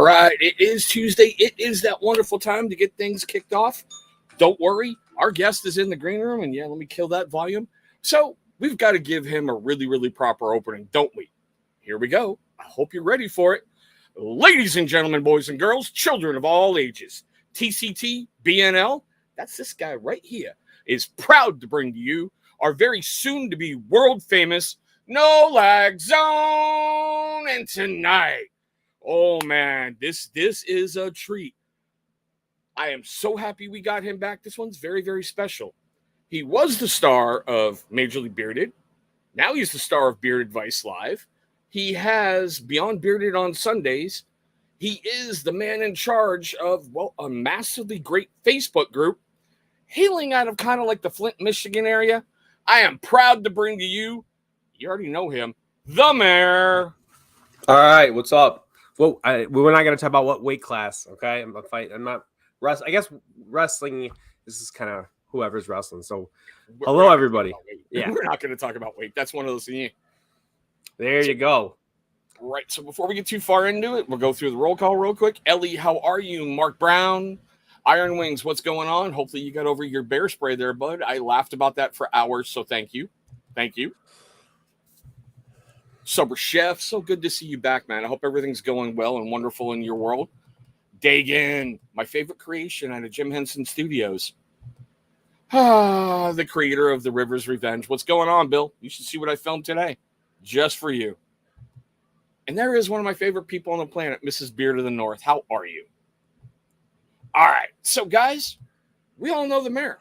All right, it is Tuesday. It is that wonderful time to get things kicked off. Don't worry, our guest is in the green room, and yeah, let me kill that volume. So we've got to give him a really, really proper opening, don't we? Here we go. I hope you're ready for it. Ladies and gentlemen, boys and girls, children of all ages, TCT, BNL, that's this guy right here, is proud to bring to you our very soon-to-be world-famous No Lag Zone. And tonight, oh man, this is a treat. I am so happy we got him back. This one's very, very special. He was the star of Major League Bearded. Now he's the star of Bearded Vice Live. He has Beyond Bearded on Sundays. He is the man in charge of, well, a massively great Facebook group hailing out of kind of like the Flint, Michigan area. I am proud to bring to you, you already know him, the mayor. All right, what's up? Well, we're not going to talk about what weight class, okay? I'm not wrestling. I guess wrestling, this is kind of whoever's wrestling. So, hello, everybody. Yeah, we're not going to talk about weight. That's one of those things. There you go. Right, so before we get too far into it, we'll go through the roll call real quick. Ellie, how are you? Mark Brown, Iron Wings, what's going on? Hopefully you got over your bear spray there, bud. I laughed about that for hours, so thank you. Thank you. Sober Chef, so good to see you back, man. I hope everything's going well and wonderful in your world. Dagan, my favorite creation out of Jim Henson Studios. The creator of The River's Revenge. What's going on, Bill? You should see what I filmed today. Just for you. And there is one of my favorite people on the planet, Mrs. Beard of the North. How are you? All right. So, guys, we all know the mayor.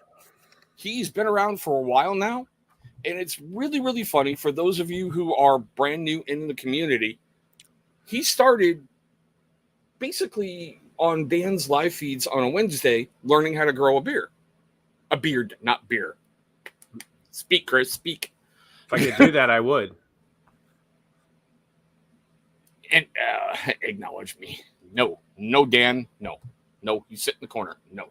He's been around for a while now. And it's really, really funny for those of you who are brand new in the community. He started basically on Dan's live feeds on a Wednesday learning how to grow a beard. A beard, not beer. Speak, Chris, speak. If I could do that, I would. And acknowledge me. No, Dan. No, you sit in the corner. No.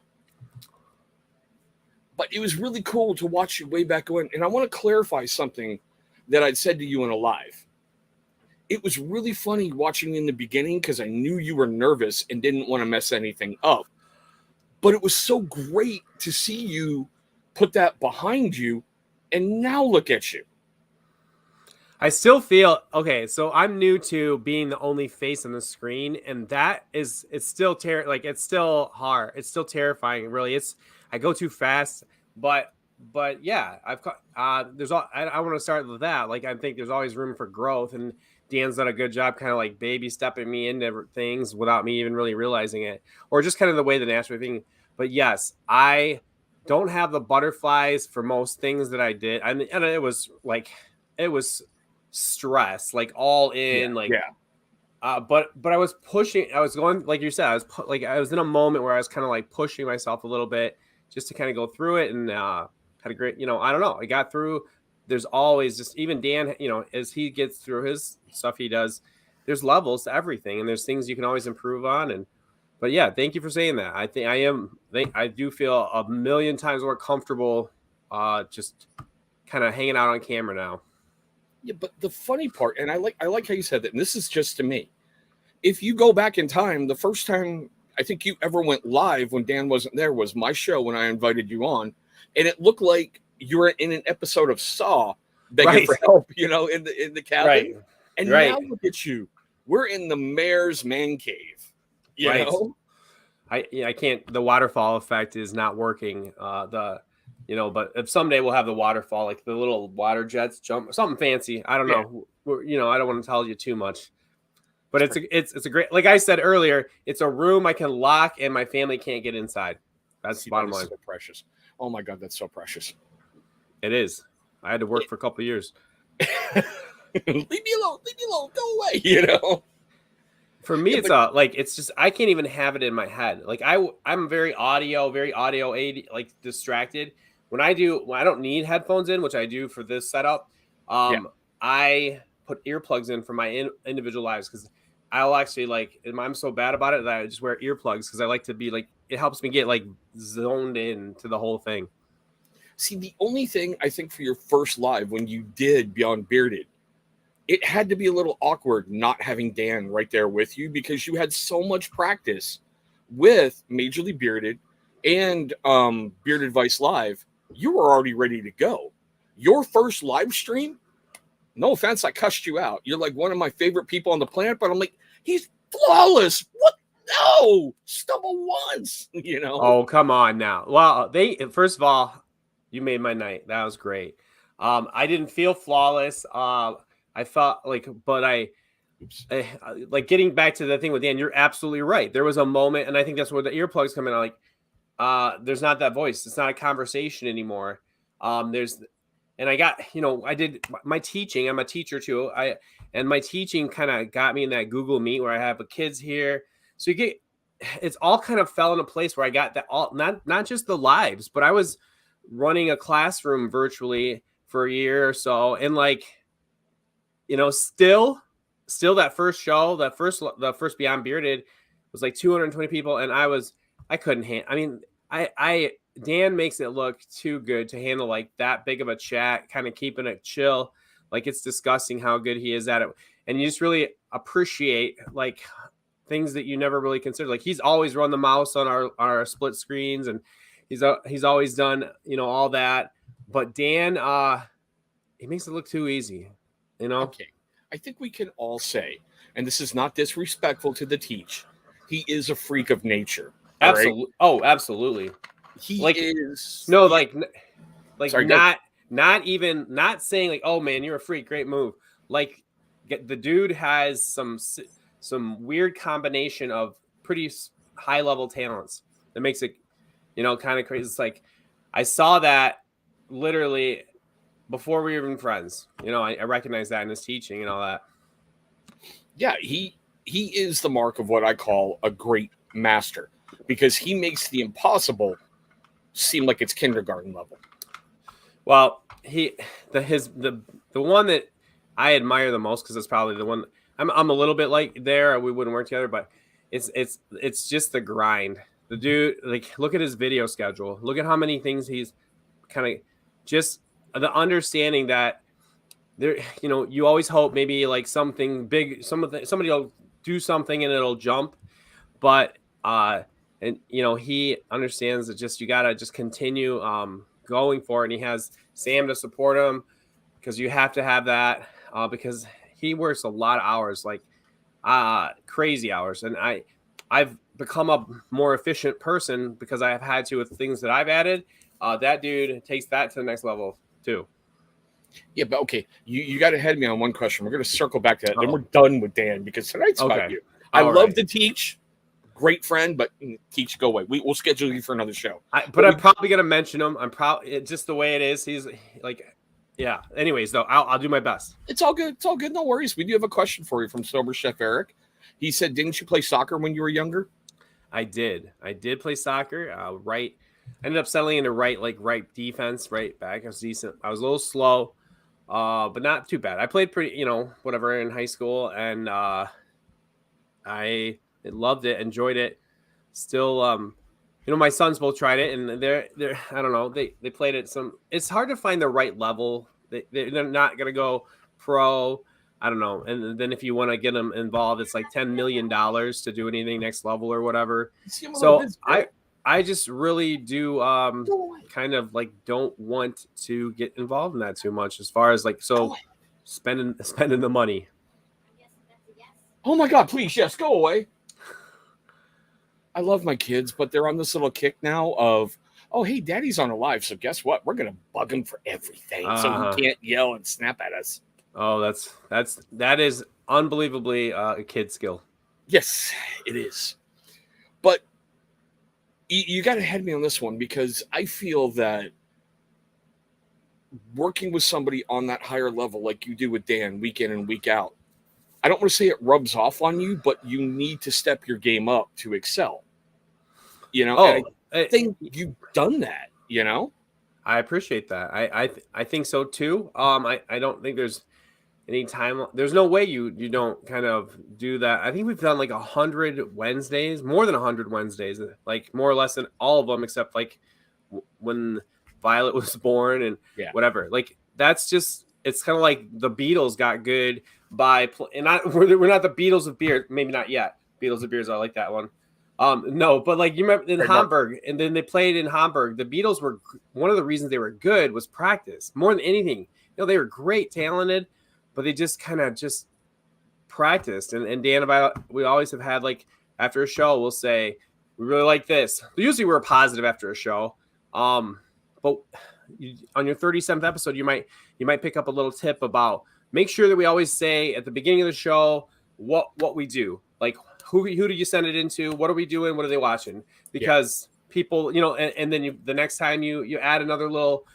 But it was really cool to watch you way back when. And I want to clarify something that I'd said to you in a live. It was really funny watching in the beginning because I knew you were nervous and didn't want to mess anything up. But it was so great to see you put that behind you. And now look at you. I still feel okay. So I'm new to being the only face on the screen, and it's still it's still hard. It's still terrifying. Really, I go too fast. But yeah, I want to start with that. Like I think there's always room for growth, and Dan's done a good job, kind of like baby stepping me into things without me even really realizing it, or just kind of the way the natural thing. But yes, I don't have the butterflies for most things that I did. And it was stress, like all in, but I was pushing. I was going, like you said, I was in a moment where I was kind of like pushing myself a little bit just to kind of go through it, and had a great, I don't know, I got through. There's always just, even Dan, as he gets through his stuff he does, there's levels to everything, and there's things you can always improve on. But yeah, thank you for saying that. I do feel a million times more comfortable just kind of hanging out on camera now. Yeah, but the funny part, and I like how you said that, and this is just to me. If you go back in time, the first time I think you ever went live when Dan wasn't there was my show when I invited you on, and it looked like you were in an episode of Saw begging for help, in the cabin. Right. And now look at you. We're in the mayor's man cave. You know? I can't. The waterfall effect is not working. But if someday we'll have the waterfall, like the little water jets jump, something fancy. I don't know. I don't want to tell you too much, but it's a great, like I said earlier, it's a room I can lock and my family can't get inside. That's the bottom line. So precious. Oh my God, that's so precious. It is. I had to work for a couple of years. Leave me alone. Go away. For me, it's just, I can't even have it in my head. Like I'm very audio like distracted. When I don't need headphones in, which I do for this setup. I put earplugs in for my individual lives because I'll actually I'm so bad about it that I just wear earplugs because I like to be it helps me get zoned in to the whole thing. See, the only thing I think for your first live when you did Beyond Bearded, it had to be a little awkward not having Dan right there with you because you had so much practice with Majorly Bearded and Bearded Vice Live. You were already ready to go. Your first live stream, no offense, I cussed you out. You're like one of my favorite people on the planet, but I'm like, he's flawless. What? No, stumble once, you know? Oh, come on now. Well, first of all, you made my night. That was great. I didn't feel flawless. I felt like, but like getting back to the thing with Dan, you're absolutely right. There was a moment, and I think that's where the earplugs come in. Like, there's not that voice. It's not a conversation anymore. And I got, I did my teaching. I'm a teacher too. And my teaching kind of got me in that Google Meet where I have the kids here. So it's all kind of fell into place where I got that all, not just the lives, but I was running a classroom virtually for a year or so. And like, still that first show, the first Beyond Bearded was like 220 people. And I couldn't Dan makes it look too good to handle like that big of a chat, kind of keeping it chill. Like it's disgusting how good he is at it. And you just really appreciate like things that you never really considered. Like he's always run the mouse on our split screens and he's always done, all that. But Dan, he makes it look too easy, Okay. I think we can all say, and this is not disrespectful to the teach, he is a freak of nature. Absolutely. Right? Oh, absolutely. He is sorry, not saying like, oh man, you're a freak, great move. Like the dude has some weird combination of pretty high level talents that makes it, kind of crazy. It's like I saw that literally before we were even friends. I recognize that in his teaching and all that. Yeah, he is the mark of what I call a great master because he makes the impossible seem like it's kindergarten level. Well, the one that I admire the most because it's probably the one I'm a little bit like there. We wouldn't work together, but it's just the grind. The dude, like, look at his video schedule. Look at how many things he's kind of just the understanding that there. You always hope maybe like something big, somebody will do something and it'll jump, but and he understands that just you gotta just continue going for it. And he has Sam to support him because you have to have that because he works a lot of hours, like crazy hours. And I've become a more efficient person because I have had to with things that I've added. That dude takes that to the next level too. Yeah, but okay, you got ahead of me on one question. We're going to circle back to that. Then we're done with Dan because tonight's about you. I love to teach. Great friend, but teach, go away. We'll schedule you for another show. I'm probably going to mention him. I'm probably just the way it is. He's like, yeah. Anyways, though, I'll do my best. It's all good. It's all good. No worries. We do have a question for you from Sober Chef Eric. He said, "Didn't you play soccer when you were younger?" I did. I did play soccer. Right. I ended up settling into right defense, right back. I was decent. I was a little slow, but not too bad. I played pretty, whatever in high school, and I loved it, enjoyed it. Still, my sons both tried it, and they're I don't know, they played it some. It's hard to find the right level. They're not gonna go pro. I don't know. And then if you want to get them involved, it's like $10 million to do anything next level or whatever. So I just really do kind of like don't want to get involved in that too much as far as like spending the money. Oh my God, please, yes, go away. I love my kids, but they're on this little kick now of, oh, hey, daddy's on a live. So guess what? We're going to bug him for everything. So he can't yell and snap at us. Oh, that is unbelievably a kid skill. Yes, it is. But you got to head me on this one because I feel that working with somebody on that higher level, like you do with Dan, week in and week out, I don't want to say it rubs off on you, but you need to step your game up to excel. I think you've done that. I appreciate that. I think so too. I don't think there's any time. There's no way you don't kind of do that. I think we've done like 100 Wednesdays, more than 100 Wednesdays, like more or less than all of them, except like when Violet was born and whatever. Like that's just it's kind of like the Beatles got good by and not we're not the Beatles of beer, maybe not yet. Beatles of beers, I like that one. No, but like you remember in Hamburg, and then they played in Hamburg. The Beatles were one of the reasons they were good was practice more than anything. They were great, talented, but they just kind of just practiced. And Dan and I, we always have had like after a show, we'll say we really like this. Usually we're positive after a show, but on your 37th episode, you might pick up a little tip about make sure that we always say at the beginning of the show what we do, like who do you send it into, what are we doing, what are they watching, because people, and then the next time you add another little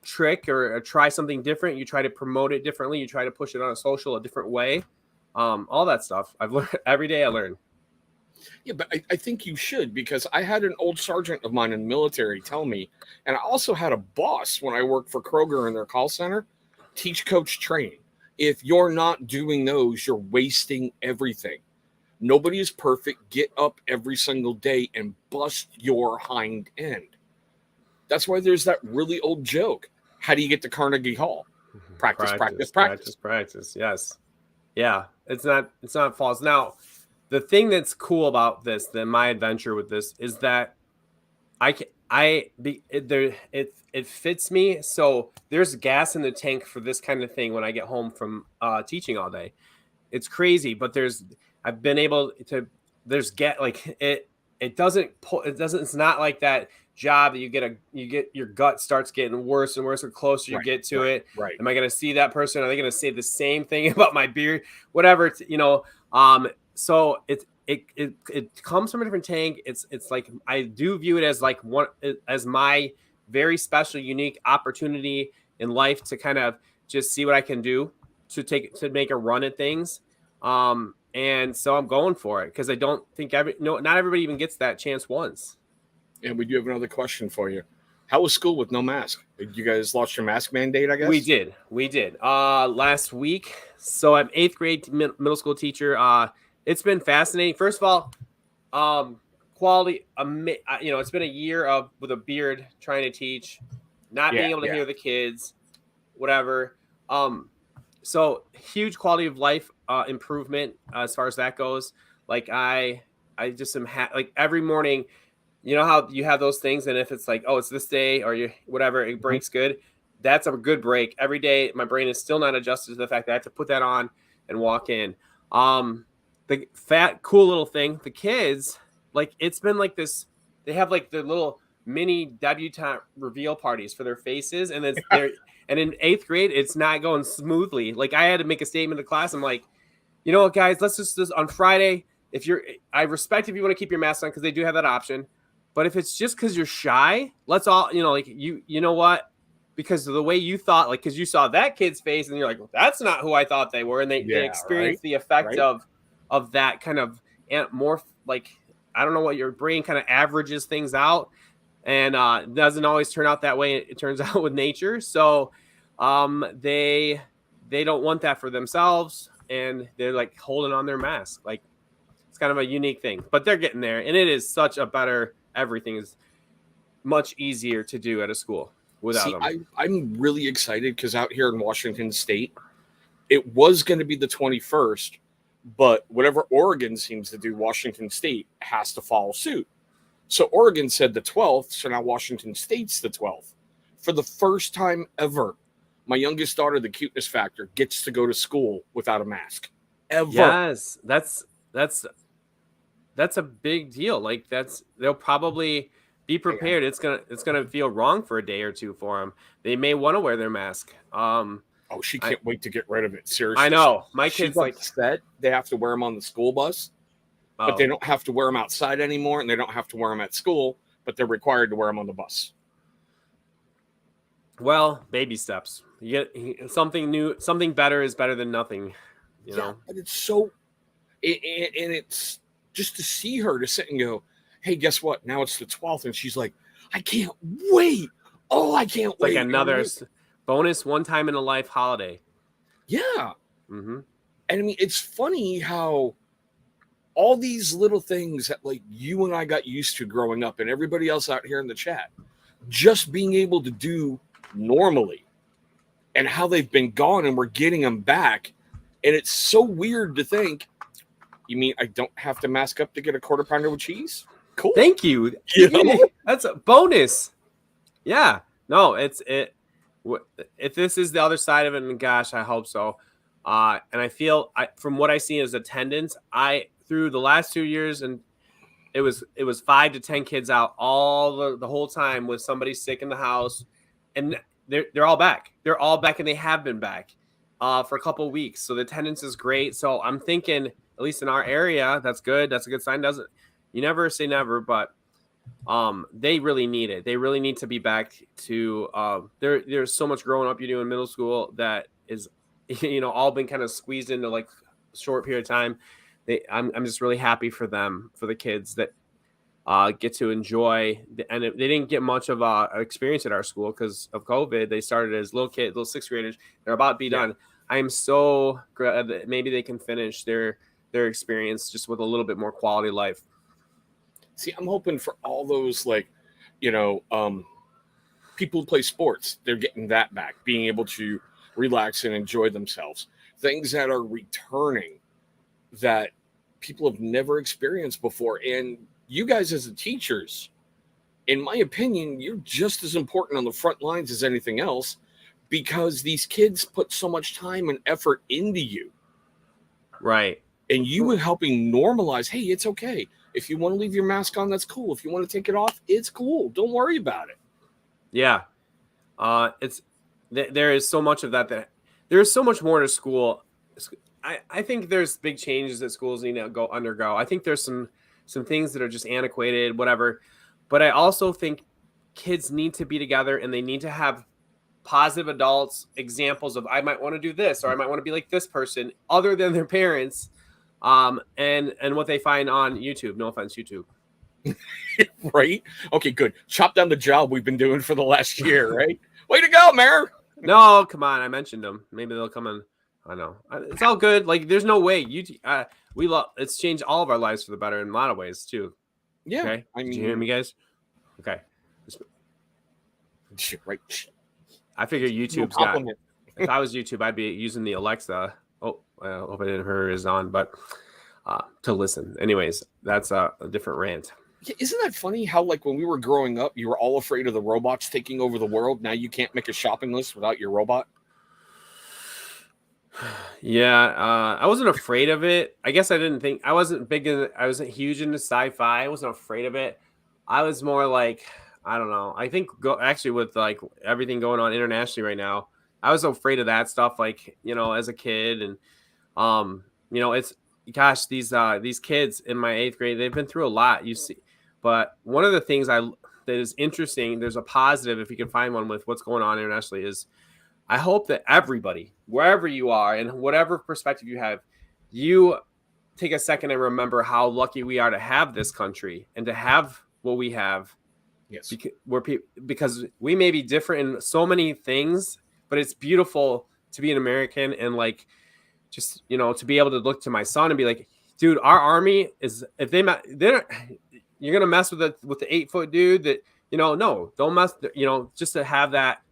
trick or try something different, you try to promote it differently, you try to push it on a social a different way, all that stuff. I've learned every day. I learn. Yeah, but I think you should, because I had an old sergeant of mine in the military tell me, and I also had a boss when I worked for Kroger in their call center, teach, coach, train. If you're not doing those, you're wasting everything. Nobody is perfect. Get up every single day and bust your hind end. That's why there's that really old joke. How do you get to Carnegie Hall? Practice. Yes. Yeah. It's not false. Now, the thing that's cool about this, my adventure with this, is that it fits me. So there's gas in the tank for this kind of thing when I get home from teaching all day. It's crazy, but I've been able to. There's it doesn't pull. It doesn't. It's not like that job that you get your gut starts getting worse and worse the closer you get to it. Right. Am I going to see that person? Are they going to say the same thing about my beard? Whatever. So it comes from a different tank. It's like I do view it as like as my very special, unique opportunity in life to kind of just see what I can do to make a run at things. And so I'm going for it because I don't think not everybody even gets that chance once. And we do have another question for you. How was school with no mask? Did you guys lost your mask mandate, I guess? We did. Last week. So I'm 8th grade middle school teacher. It's been fascinating. First of all, quality. It's been a year with a beard trying to teach, not being able to hear the kids, whatever. So huge quality of life improvement as far as that goes. Like I just am like every morning. You know how you have those things, and if it's like, oh, it's this day or whatever, it breaks good. That's a good break. Every day, my brain is still not adjusted to the fact that I have to put that on and walk in. The cool little thing, the kids, like it's been like this. They have like the little mini debutante reveal parties for their faces, and and in 8th grade, it's not going smoothly. Like I had to make a statement to class. I'm like, you know what, guys, let's just on Friday. I respect if you want to keep your mask on because they do have that option. But if it's just because you're shy, let's all, like you know what? Because of the way you thought, like, because you saw that kid's face and you're like, well, that's not who I thought they were. And they experience the effect of that kind of more like, I don't know what your brain kind of averages things out. And it doesn't always turn out that way. It turns out with nature. So they don't want that for themselves. And they're like holding on their mask. Like it's kind of a unique thing, but they're getting there. And it is such a better, everything is much easier to do at a school without them. I'm really excited because out here in Washington State, it was going to be the 21st, but whatever Oregon seems to do, Washington State has to follow suit. So Oregon said the 12th, so now Washington State's the 12th. For the first time ever, my youngest daughter, the cuteness factor, gets to go to school without a mask. Ever. Yes, that's a big deal. Like they'll probably be prepared. It's gonna feel wrong for a day or two for them. They may want to wear their mask. She can't wait to get rid of it. Seriously, I know my kids like upset they have to wear them on the school bus, but they don't have to wear them outside anymore, and they don't have to wear them at school, but they're required to wear them on the bus. Well, baby steps. You get something new, something better is better than nothing. You know, but it's so, and it's. Just to see her to sit and go, hey, guess what? Now it's the 12th. And she's like, I can't wait. Oh, I can't wait. Like another bonus one time in a life holiday. Yeah. Mm-hmm. And I mean, it's funny how all these little things that like you and I got used to growing up and everybody else out here in the chat, just being able to do normally. and how they've been gone and we're getting them back. And it's so weird to think, you mean I don't have to mask up to get a quarter pounder with cheese? Cool. Thank you. You know? That's a bonus. Yeah. No, if this is the other side of it, and gosh, I hope so. And I feel from what I see as attendance, through the last 2 years, and it was 5 to 10 kids out all the whole time with somebody sick in the house, and they're all back. They're all back, and they have been back for a couple of weeks. So the attendance is great. So I'm thinking, at least in our area, that's good. That's a good sign. You never say never, but they really need it. They really need to be back to there's so much growing up you do in middle school that is all been kind of squeezed into like a short period of time. I'm just really happy for them, for the kids that get to enjoy and they didn't get much of experience at our school because of COVID. They started as little sixth graders. They're about to be done. I am so glad that maybe they can finish their experience just with a little bit more quality life. See, I'm hoping for all those people who play sports, they're getting that back, being able to relax and enjoy themselves. Things that are returning that people have never experienced before. And you guys as the teachers, in my opinion, you're just as important on the front lines as anything else because these kids put so much time and effort into you. Right. And you are helping normalize, hey, it's okay. If you want to leave your mask on, that's cool. If you want to take it off, it's cool. Don't worry about it. Yeah. There is so much of that there is so much more to school. I think there's big changes that schools need to undergo. I think there's some things that are just antiquated, whatever. But I also think kids need to be together and they need to have positive adults, examples of I might want to do this or I might want to be like this person other than their parents. And what they find on YouTube. No offense, YouTube. Right? Okay, good. Chop down the job we've been doing for the last year, right? Way to go, Mayor. No, come on. I mentioned them. Maybe they'll come in. I know. It's all good. Like, there's no way. It's changed all of our lives for the better in a lot of ways, too. Yeah. Okay? Did you hear me, guys? Okay. Right. I figure YouTube's got... If I was YouTube, I'd be using the Alexa. Oh, I hope I didn't hear is on, but to listen. Anyways, that's a different rant. Yeah, isn't that funny how, like, when we were growing up, you were all afraid of the robots taking over the world? Now you can't make a shopping list without your robot? Yeah, I wasn't afraid of it. I guess I wasn't huge into sci-fi. I wasn't afraid of it. I was more like, I don't know. I think actually with like everything going on internationally right now, I was afraid of that stuff, like, as a kid. And, it's, gosh, these kids in my 8th grade, they've been through a lot, you see. But one of the things that is interesting, there's a positive, if you can find one with what's going on internationally, is I hope that everybody, wherever you are and whatever perspective you have, you take a second and remember how lucky we are to have this country and to have what we have. Yes. Because we may be different in so many things, but it's beautiful to be an American and like just, to be able to look to my son and be like, dude, our army is, if you're going to mess with the 8-foot dude that, no, don't mess, just to have that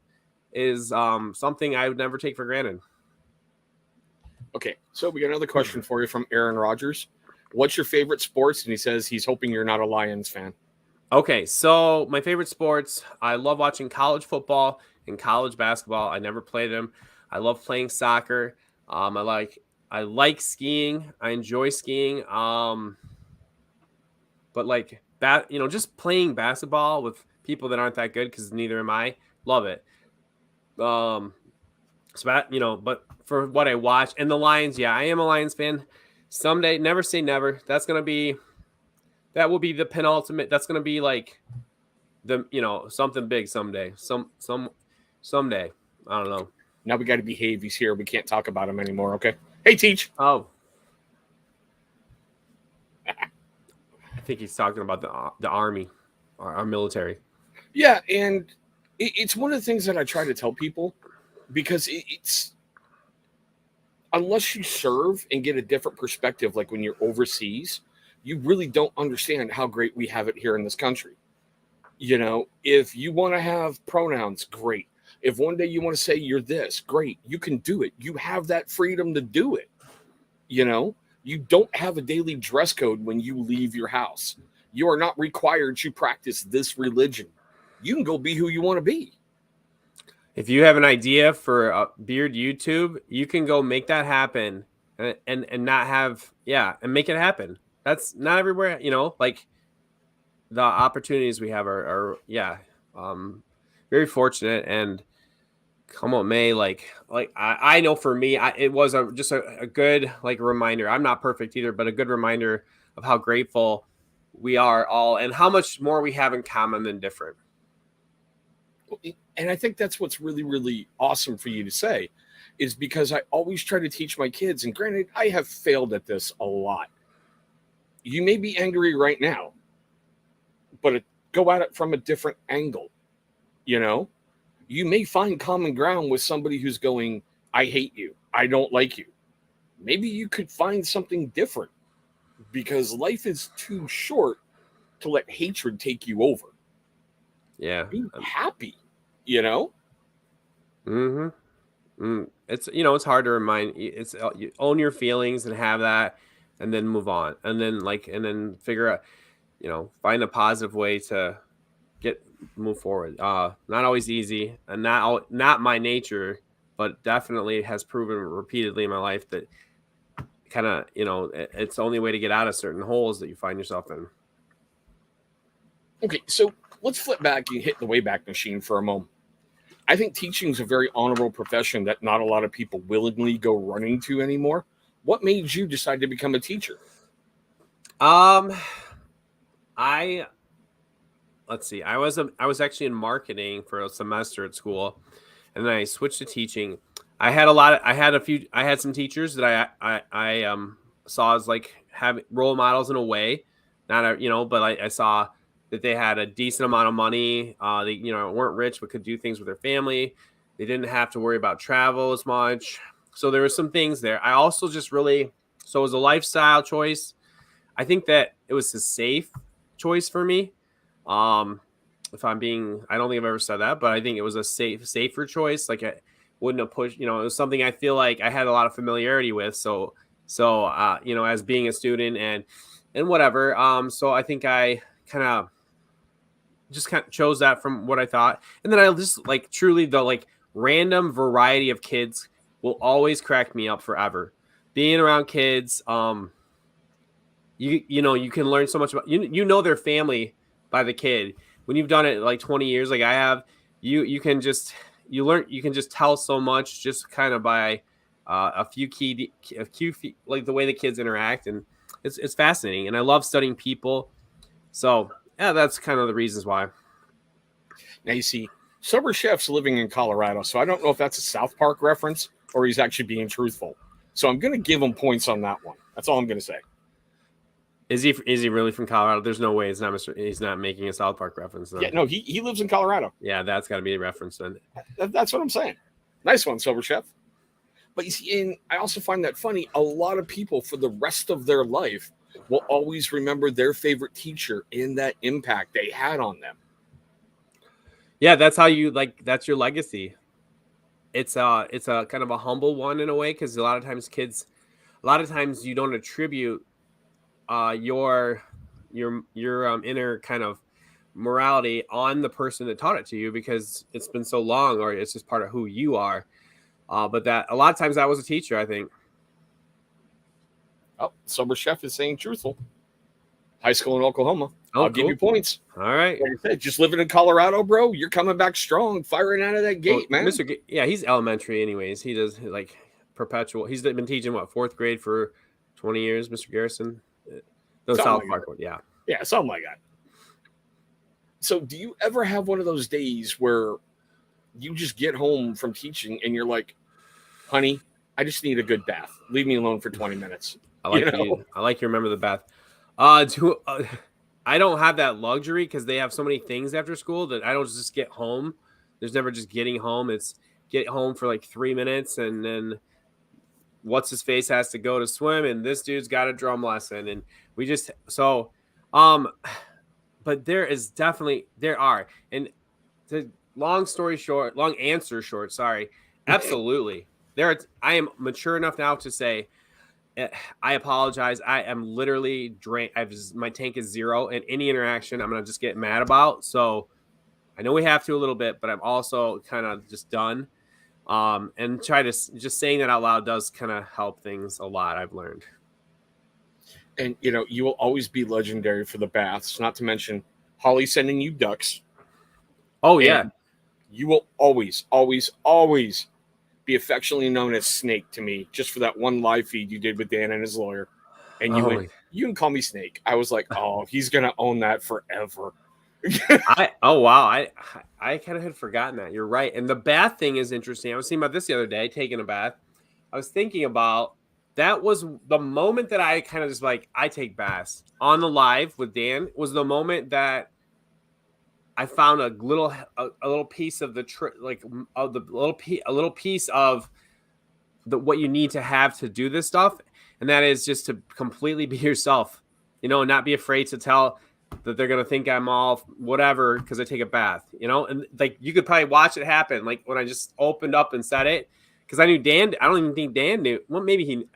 is something I would never take for granted. Okay. So we got another question for you from Aaron Rodgers. What's your favorite sports? And he says he's hoping you're not a Lions fan. Okay. So my favorite sports, I love watching college football and college basketball. I never played them. I love playing soccer. I like skiing. I enjoy skiing. But like that, just playing basketball with people that aren't that good, because neither am I. Love it. So that, but for what I watch and the Lions, yeah, I am a Lions fan. Someday, never say never. That will be the penultimate. That's gonna be like the something big someday. Someday. I don't know. Now we got to behave. He's here. We can't talk about him anymore. Okay. Hey, Teach. Oh. I think he's talking about the Army, our military. Yeah, and it's one of the things that I try to tell people, because it's unless you serve and get a different perspective, like when you're overseas, you really don't understand how great we have it here in this country. If you want to have pronouns, great. If one day you want to say you're this, great, you can do it. You have that freedom to do it. You know, you don't have a daily dress code when you leave your house. You are not required to practice this religion. You can go be who you want to be. If you have an idea for a beard YouTube, you can go make that happen and not have, and make it happen. That's not everywhere, like the opportunities we have are very fortunate. And come on, May, like I know for me, it was just a good like reminder. I'm not perfect either, but a good reminder of how grateful we are all and how much more we have in common than different. And I think that's what's really, really awesome for you to say, is because I always try to teach my kids, and granted, I have failed at this a lot. You may be angry right now, but go at it from a different angle. You know, you may find common ground with somebody who's going, I hate you, I don't like you. Maybe you could find something different, because life is too short to let hatred take you over. Yeah. Be happy, you know? It's, it's hard to remind you own your feelings and have that, and then move on, and then figure out, find a positive way to move forward. Not always easy, and not my nature, but definitely has proven repeatedly in my life that kind of, it's the only way to get out of certain holes that you find yourself in. Okay, so let's flip back and hit the Wayback Machine for a moment. I think teaching is a very honorable profession that not a lot of people willingly go running to anymore. What made you decide to become a teacher? Let's see. I was actually in marketing for a semester at school, and then I switched to teaching. I had some teachers that I saw as like having role models in a way, but I saw that they had a decent amount of money. They weren't rich but could do things with their family. They didn't have to worry about travel as much. So there were some things there. I also just really, so it was a lifestyle choice. I think that it was a safe choice for me. If I'm being, I don't think I've ever said that, but I think it was a safer choice. Like I wouldn't have pushed, it was something I feel like I had a lot of familiarity with. So, as being a student and whatever. So I think I kind of chose that from what I thought. And then I just like truly the like random variety of kids will always crack me up forever. Being around kids, you can learn so much about their family by the kid. When you've done it like 20 years like I have, you can just tell so much just kind of by a few like the way the kids interact, and it's fascinating, and I love studying people. So yeah, that's kind of the reasons why. Now you see, Sober Chef's living in Colorado, so I don't know if that's a South Park reference or he's actually being truthful. So I'm going to give him points on that one. That's all I'm going to say. Is he really from Colorado? There's no way he's not making a South Park reference then. Yeah, no, he lives in Colorado. Yeah, that's got to be a reference then. That's what I'm saying. Nice one, Sober Chef. But you see, and I also find that funny. A lot of people for the rest of their life will always remember their favorite teacher and that impact they had on them. Yeah, that's how that's your legacy. It's a kind of a humble one in a way, because a lot of times you don't attribute your inner kind of morality on the person that taught it to you, because it's been so long, or it's just part of who you are. But that a lot of times that was a teacher, I think. Oh, Sober Chef is saying truthful. High school in Oklahoma. I'll give you points. All right. Like I said, just living in Colorado, bro, you're coming back strong, firing out of that gate, man. He's elementary anyways. He does like perpetual. He's been teaching fourth grade for 20 years, Mr. Garrison. No, South Park one. Yeah. Yeah, something like that. So do you ever have one of those days where you just get home from teaching and you're like, honey, I just need a good bath. Leave me alone for 20 minutes. I like you remember the bath. I don't have that luxury because they have so many things after school that I don't just get home. There's never just getting home. It's get home for like 3 minutes, and then what's his face has to go to swim, and this dude's got a drum lesson, and we just but there are, and long answer short. Sorry. Absolutely. I am mature enough now to say, I apologize. I am literally drained. My tank is zero, and any interaction I'm gonna just get mad about. So I know we have to a little bit, but I'm also kind of just done. And try to just saying that out loud does kind of help things a lot. I've learned. And you will always be legendary for the baths. Not to mention Holly sending you ducks. Oh yeah. And you will always, always, always be affectionately known as Snake to me, just for that one live feed you did with Dan and his lawyer. And you went, you can call me Snake. I was like, oh, he's gonna own that forever. Wow. I kind of had forgotten that. You're right. And the bath thing is interesting. I was thinking about this the other day, taking a bath. I was thinking about that was the moment that I kind of just like, I take baths on the live with Dan was the moment that I found a little piece of the a little piece of what you need to have to do this stuff. And that is just to completely be yourself, not be afraid to tell that they're going to think I'm all whatever because I take a bath, and like you could probably watch it happen. Like when I just opened up and said it, because I knew Dan, I don't even think Dan knew. Well, maybe he,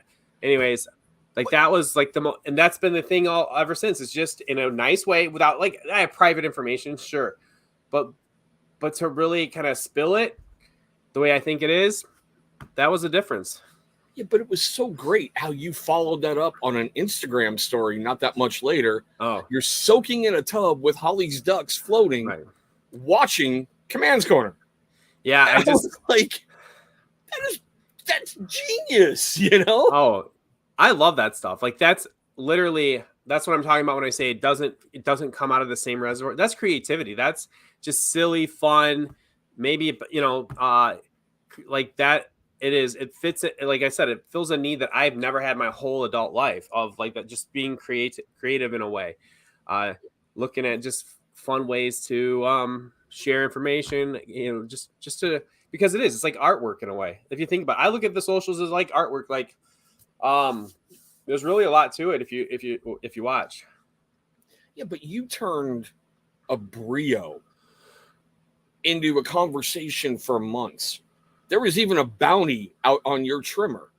anyways, like that was like and that's been the thing all ever since. It's just in a nice way without like I have private information, sure. But to really kind of spill it the way I think it is, that was a difference. Yeah, but it was so great how you followed that up on an Instagram story not that much later. Oh, you're soaking in a tub with Holly's ducks floating, right, watching Command's Corner. Yeah, I just like that's genius, Oh, I love that stuff. Like that's what I'm talking about when I say it doesn't come out of the same reservoir. That's creativity. That's just silly fun. Maybe like that. It fits it. Like I said, it fills a need that I've never had my whole adult life of like that, just being creative in a way, looking at just fun ways to share information, just to, because it's like artwork in a way. If you think about it, I look at the socials as like artwork, like, there's really a lot to it if you watch. Yeah, but you turned a brio into a conversation for months. There was even a bounty out on your trimmer.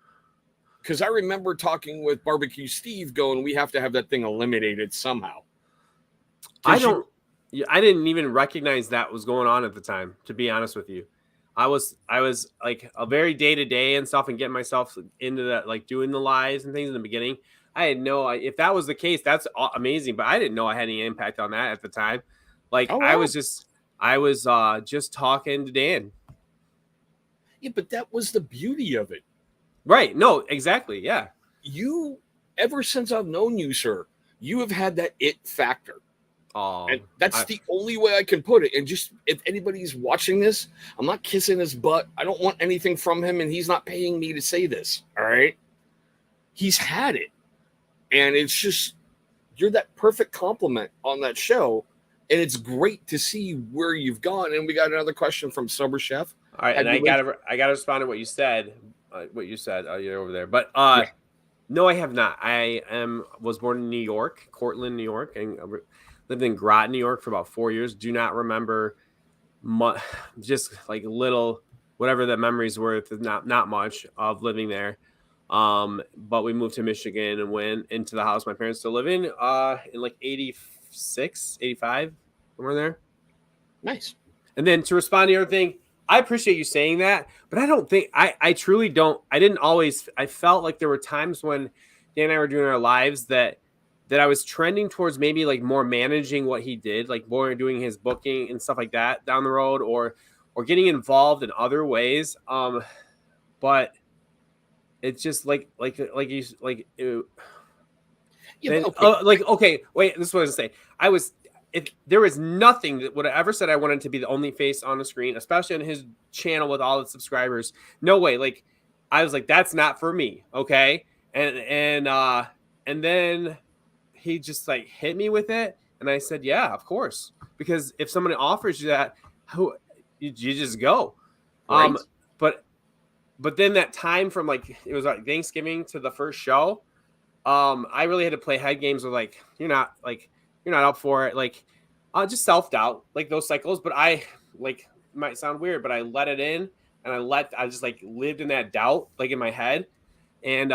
Because I remember talking with Barbecue Steve going, we have to have that thing eliminated somehow. I didn't even recognize that was going on at the time, to be honest with you. I was like a very day-to-day and stuff and getting myself into that, like doing the lives and things in the beginning. I had if that was the case, that's amazing. But I didn't know I had any impact on that at the time. Like, I was just talking to Dan. Yeah, but that was the beauty of it. Right. No, exactly. Yeah. You, ever since I've known you, sir, you have had that it factor. And that's the only way I can put it. And just, if anybody's watching this, I'm not kissing his butt. I don't want anything from him, and he's not paying me to say this. All right. He's had it. And it's just, you're that perfect compliment on that show. And it's great to see where you've gone. And we got another question from Sober Chef. All right, and I gotta respond to what you said. You're over there, but no, I have not. I was born in New York, Cortland, New York, and lived in Groton, New York for about 4 years. Do not remember much, just like little, whatever the memories were. Not much of living there. But we moved to Michigan and went into the house my parents still live in like 86, 85, somewhere there. Nice. And then to respond to your thing, I appreciate you saying that, but I don't think I truly don't. I didn't always. I felt like there were times when Dan and I were doing our lives that I was trending towards maybe like more managing what he did, like more doing his booking and stuff like that down the road, or getting involved in other ways. But it's just like you like. Yeah, then, okay, wait. This is what I was gonna say. If there was nothing that would have ever said I wanted to be the only face on the screen, especially on his channel with all its subscribers, no way. Like, I was like, that's not for me. Okay. And then he just like hit me with it. And I said, yeah, of course. Because if somebody offers you that, you just go. Right. But then that time from like, it was like Thanksgiving to the first show. I really had to play head games with like, you're not up for it. Like, just self-doubt, like those cycles. But I like might sound weird, but I let it in, and I just like lived in that doubt, like in my head, and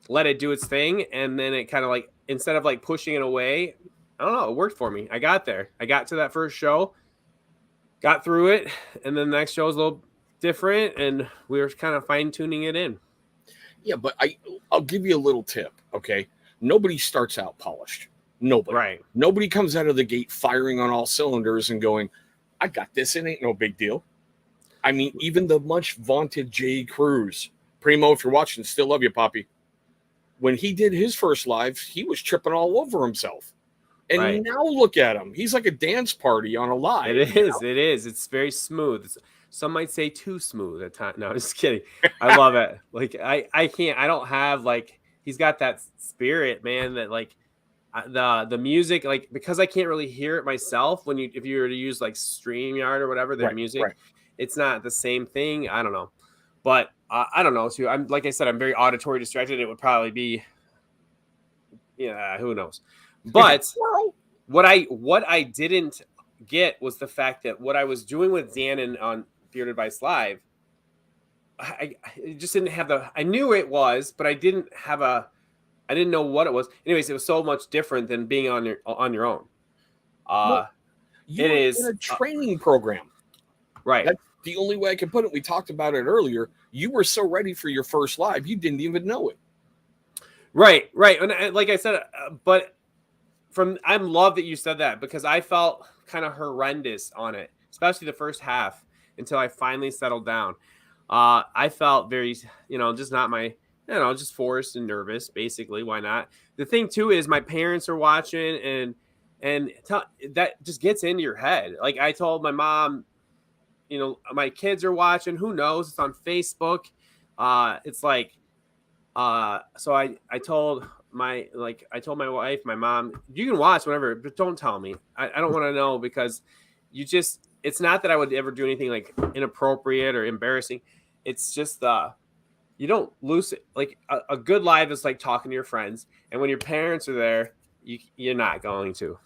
let it do its thing, and then it kind of like, instead of like pushing it away, I don't know, it worked for me. I got there. I got to that first show, got through it, and then the next show was a little different, and we were kind of fine tuning it in. Yeah, but I'll give you a little tip, okay? Nobody starts out polished. Nobody. Right. Nobody comes out of the gate firing on all cylinders and going, I got this. It ain't no big deal. I mean, even the much vaunted Jay Cruz, Primo, if you're watching, still love you, Poppy. When he did his first live, he was tripping all over himself. And Right. now look at him. He's like a dance party on a live. It is. It is. It's very smooth. Some might say too smooth at times. No, just kidding. I love it. Like I can't. I don't have like, he's got that spirit, man. That like the music, like, because I can't really hear it myself. If you were to use like StreamYard or whatever, their music, it's not the same thing. I don't know, but I don't know too. I'm, like I said, I'm very auditory distracted. It would probably be, yeah, who knows. But what I didn't get was the fact that what I was doing with Dan and on Beard Advice Live, I just didn't have I knew it was, but I didn't know what it was. Anyways, it was so much different than being on your own. It is in a training program. Right. That's the only way I can put it. We talked about it earlier. You were so ready for your first live, you didn't even know it. Right. And like I said, but I love that you said that, because I felt kind of horrendous on it, especially the first half until I finally settled down. I felt very, just not my, just forced and nervous, basically. Why not? The thing too is my parents are watching, and that just gets into your head. Like I told my mom, my kids are watching. Who knows? It's on Facebook. It's like, so I told my wife, my mom, you can watch whatever, but don't tell me. I don't want to know, because it's not that I would ever do anything like inappropriate or embarrassing. It's just you don't lose it. Like a good live is like talking to your friends, and when your parents are there, you're not going to.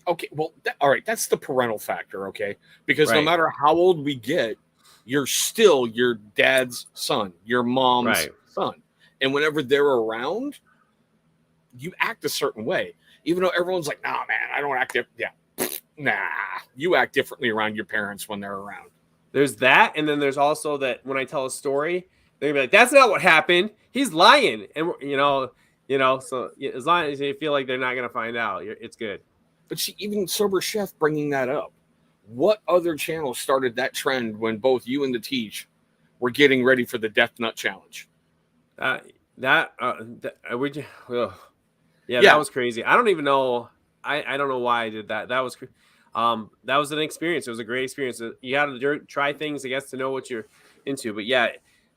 Okay, well, all right, that's the parental factor, okay? Because no matter how old we get, you're still your dad's son, your mom's son. And whenever they're around, you act a certain way. Even though everyone's like, nah, man, I don't act different. Yeah, nah, you act differently around your parents when they're around. There's that, and then there's also that when I tell a story, they're gonna be like, that's not what happened. He's lying. And, so as long as they feel like they're not going to find out, it's good. But see, even Sober Chef bringing that up, what other channel started that trend when both you and the Teach were getting ready for the Death Nut Challenge? That was crazy. I don't even know. I don't know why I did that. That was an experience. It was a great experience. You got to try things, I guess, to know what you're into. But yeah,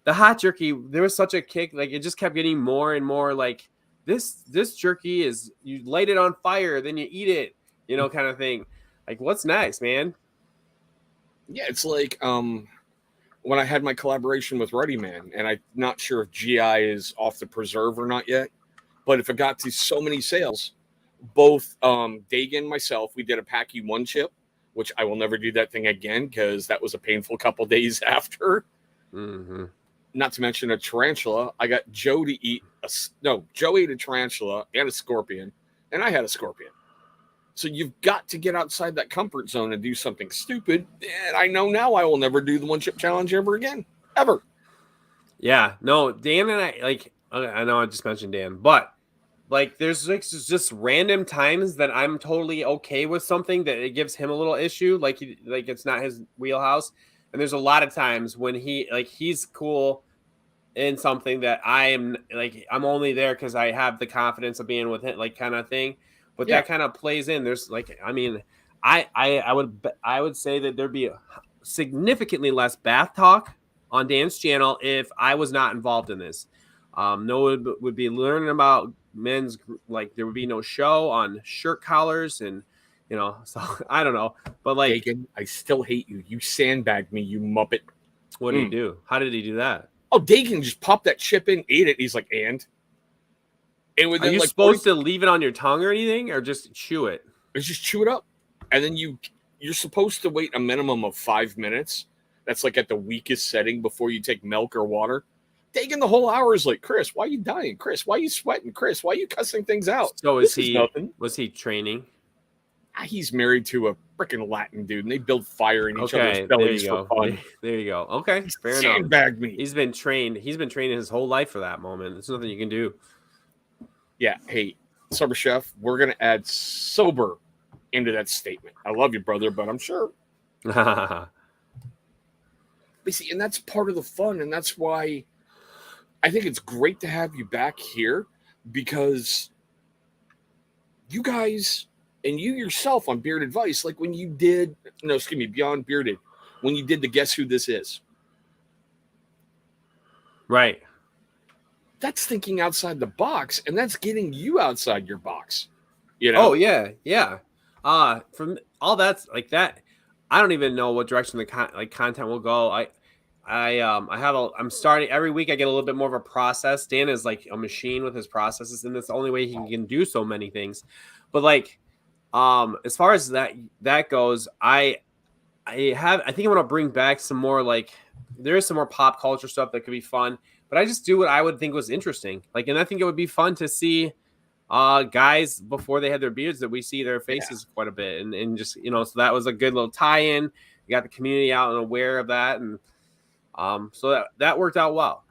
the hot jerky, there was such a kick. Like it just kept getting more and more like this jerky is, you light it on fire, then you eat it, kind of thing. Like, what's next, man? Yeah, it's like when I had my collaboration with Ruddy Man, and I'm not sure if GI is off the preserve or not yet, but if it got to so many sales, both Dagan and myself, we did a Packy one chip, which I will never do that thing again because that was a painful couple days after. Mm-hmm. Not to mention a tarantula. I got Joe to eat Joe ate a tarantula and a scorpion, and I had a scorpion. So you've got to get outside that comfort zone and do something stupid. And I know now I will never do the one chip challenge ever again. Ever. Yeah. No, Dan and I know I just mentioned Dan, but like there's like just random times that I'm totally okay with something that it gives him a little issue. Like it's not his wheelhouse. And there's a lot of times when he's cool in something that I am like, I'm only there because I have the confidence of being with it, like kind of thing. But that kind of plays in. There's like, I mean, I would say that there'd be significantly less bath talk on Dan's channel if I was not involved in this. No one would be learning about men's, like there would be no show on shirt collars and, so I don't know. But like, Dagan, I still hate you. You sandbagged me, you muppet. What did he do? How did he do that? Oh, Dagan just popped that chip in, ate it. He's like, and are you supposed to leave it on your tongue or anything, or just chew it? Just chew it up, and then you you're supposed to wait a minimum of 5 minutes. That's like at the weakest setting before you take milk or water. Taking the whole hour is like, Chris, why are you dying? Chris, why are you sweating? Chris, why are you cussing things out? So This is nothing. was he training? He's married to a freaking Latin dude, and they build fire in each other's Okay, there bellies you for go. fun. There you go. Okay, fair enough. Sandbagged me. He's been trained his whole life for that moment. There's nothing you can do. Yeah, hey, Sober Chef, we're going to add sober into that statement. I love you, brother, but I'm sure. But see, and that's part of the fun, and that's why I think it's great to have you back here, because you guys and you yourself on Beard Advice, like when you did, Beyond Bearded, when you did the Guess Who This Is. Right. That's thinking outside the box, and that's getting you outside your box. You know? Oh, yeah. From all that's like that, I don't even know what direction the content will go. I'm starting every week. I get a little bit more of a process. Dan is like a machine with his processes, and that's the only way he can do so many things. But like, as far as that goes, I think I want to bring back some more, like, there is some more pop culture stuff that could be fun, but I just do what I would think was interesting. Like, and I think it would be fun to see guys before they had their beards that we see their faces quite a bit, and just, so that was a good little tie-in. You got the community out and aware of that, and so that worked out well.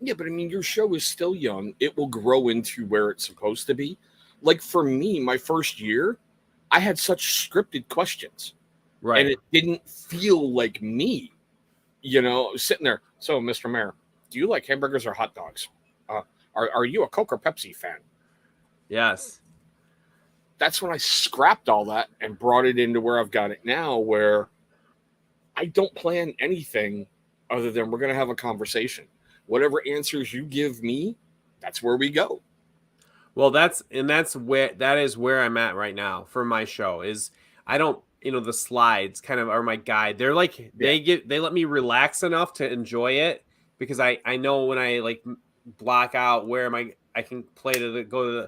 Yeah, but I mean, your show is still young. It will grow into where it's supposed to be. Like for me, my first year, I had such scripted questions, right? And it didn't feel like me, sitting there. So, Mr. Mayor, do you like hamburgers or hot dogs? Are you a Coke or Pepsi fan? Yes. That's when I scrapped all that and brought it into where I've got it now, where I don't plan anything other than we're going to have a conversation. Whatever answers you give me, that's where we go. Well, that is where I'm at right now for my show. Is I don't, the slides kind of are my guide. They're like, they let me relax enough to enjoy it, because I know when I like block out where I can play that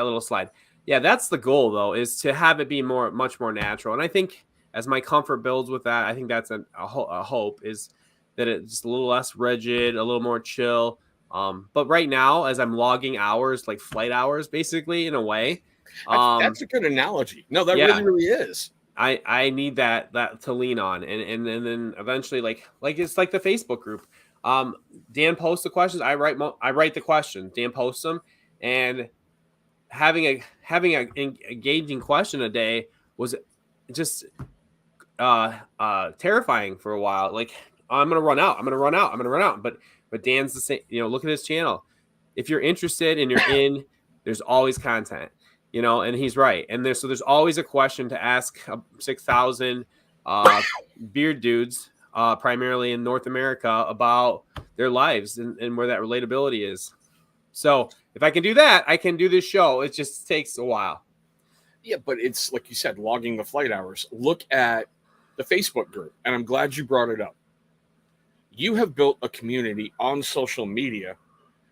little slide. Yeah, that's the goal though, is to have it be much more natural. And I think as my comfort builds with that, I think that's a hope, is that it's just a little less rigid, a little more chill. But right now, as I'm logging hours, like flight hours, basically, in a way, that's a good analogy. No, that really is. I need that to lean on, and then eventually, like it's like the Facebook group. Dan posts the questions. I write the questions. Dan posts them, and having a engaging question a day was just terrifying for a while. Like, I'm gonna run out. But Dan's the same. Look at his channel. If you're interested and you're in, there's always content. And he's right. And there's always a question to ask 6,000 beard dudes, primarily in North America, about their lives and where that relatability is. So if I can do that, I can do this show. It just takes a while. Yeah, but it's like you said, logging the flight hours. Look at the Facebook group, and I'm glad you brought it up. You have built a community on social media